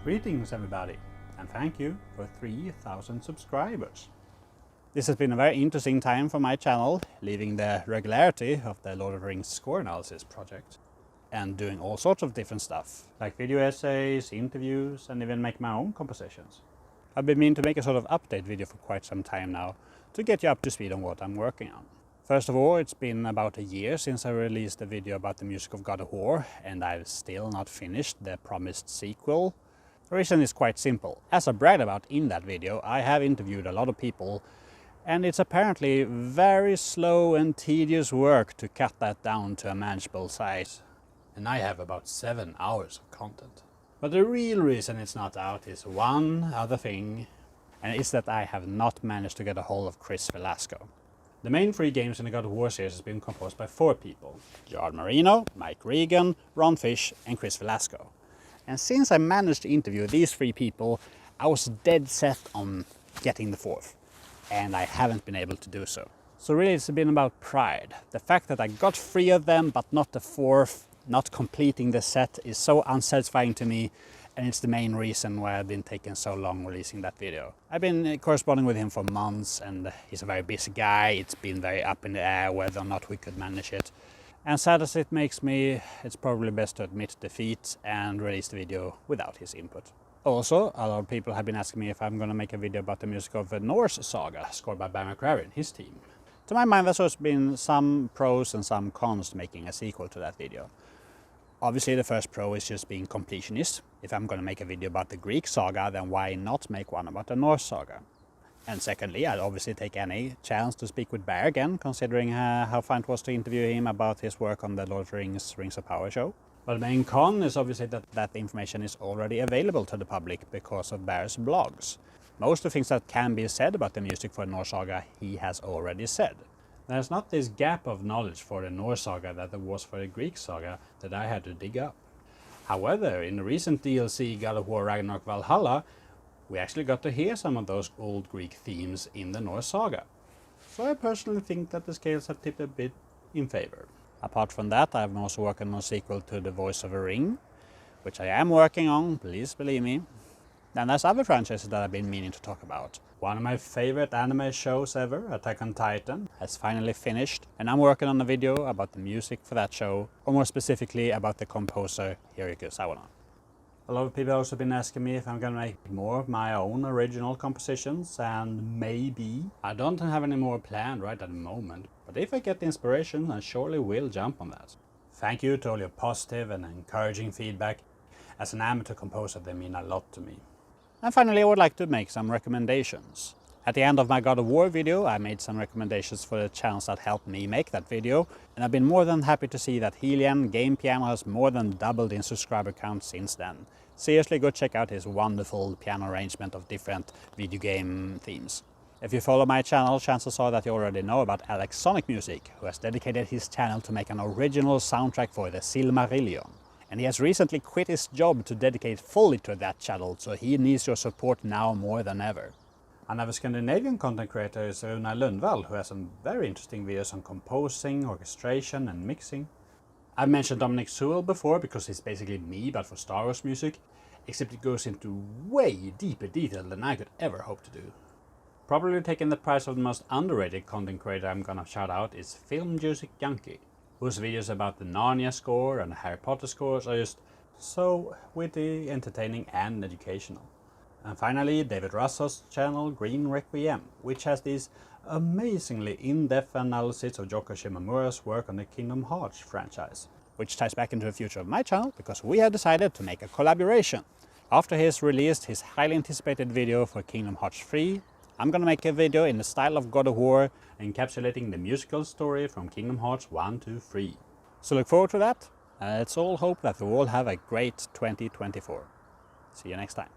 Greetings everybody, and thank you for 3,000 subscribers. This has been a very interesting time for my channel, leaving the regularity of the Lord of the Rings score analysis project and doing all sorts of different stuff, like video essays, interviews, and even make my own compositions. I've been meaning to make a sort of update video for quite some time now, to get you up to speed on what I'm working on. First of all, it's been about a year since I released a video about the music of God of War, and I've still not finished the promised sequel. The reason is quite simple. As I bragged about in that video, I have interviewed a lot of people, and it's apparently very slow and tedious work to cut that down to a manageable size. And I have about 7 hours of content. But the real reason it's not out is one other thing, and it's that I have not managed to get a hold of Chris Velasco. The main 3 games in the God of War series has been composed by 4 people: Gerard Marino, Mike Regan, Ron Fish, and Chris Velasco. And since I managed to interview these 3 people, I was dead set on getting the 4th, and I haven't been able to do so. So really it's been about pride. The fact that I got 3 of them, but not the 4th, not completing the set, is so unsatisfying to me, and it's the main reason why I've been taking so long releasing that video. I've been corresponding with him for months, and he's a very busy guy. It's been very up in the air whether or not we could manage it. And sad as it makes me, it's probably best to admit defeat and release the video without his input. Also, a lot of people have been asking me if I'm going to make a video about the music of the Norse Saga, scored by Barry McCrary and his team. To my mind, there's also been some pros and some cons to making a sequel to that video. Obviously, the first pro is just being completionist. If I'm going to make a video about the Greek saga, then why not make one about the Norse Saga? And secondly, I'd obviously take any chance to speak with Bear again, considering how fun it was to interview him about his work on the Lord of the Rings Rings of Power show. But the main con is obviously that the information is already available to the public because of Bear's blogs. Most of the things that can be said about the music for the Norse Saga, he has already said. There's not this gap of knowledge for the Norse Saga that there was for the Greek Saga that I had to dig up. However, in the recent DLC God of War Ragnarok Valhalla, we actually got to hear some of those old Greek themes in the Norse Saga. So I personally think that the scales have tipped a bit in favor. Apart from that, I'm also working on a sequel to The Voice of a Ring, which I am working on, please believe me. Then there's other franchises that I've been meaning to talk about. One of my favorite anime shows ever, Attack on Titan, has finally finished, and I'm working on a video about the music for that show, or more specifically about the composer Hiroyuki Sawano. A lot of people have also been asking me if I'm going to make more of my own original compositions, and maybe. I don't have any more planned right at the moment, but if I get the inspiration, I surely will jump on that. Thank you to all your positive and encouraging feedback. As an amateur composer, they mean a lot to me. And finally, I would like to make some recommendations. At the end of my God of War video, I made some recommendations for the channels that helped me make that video, and I've been more than happy to see that Helian Game Piano has more than doubled in subscriber count since then. Seriously, go check out his wonderful piano arrangement of different video game themes. If you follow my channel, chances are that you already know about Alex Sonic Music, who has dedicated his channel to make an original soundtrack for the Silmarillion. And he has recently quit his job to dedicate fully to that channel, so he needs your support now more than ever. Another Scandinavian content creator is Runa Lundvall, who has some very interesting videos on composing, orchestration and mixing. I've mentioned Dominic Sewell before because he's basically me but for Star Wars music, except it goes into way deeper detail than I could ever hope to do. Probably taking the prize of the most underrated content creator I'm gonna shout out is Film Music Yankee, whose videos about the Narnia score and the Harry Potter scores are just so witty, entertaining and educational. And finally, David Russo's channel Green Requiem, which has these amazingly in-depth analysis of Yoko Shimomura's work on the Kingdom Hearts franchise. Which ties back into the future of my channel, because we have decided to make a collaboration. After he's released his highly anticipated video for Kingdom Hearts 3, I'm gonna make a video in the style of God of War, encapsulating the musical story from Kingdom Hearts 1 to 3. So look forward to that, and let's all hope that we all have a great 2024. See you next time.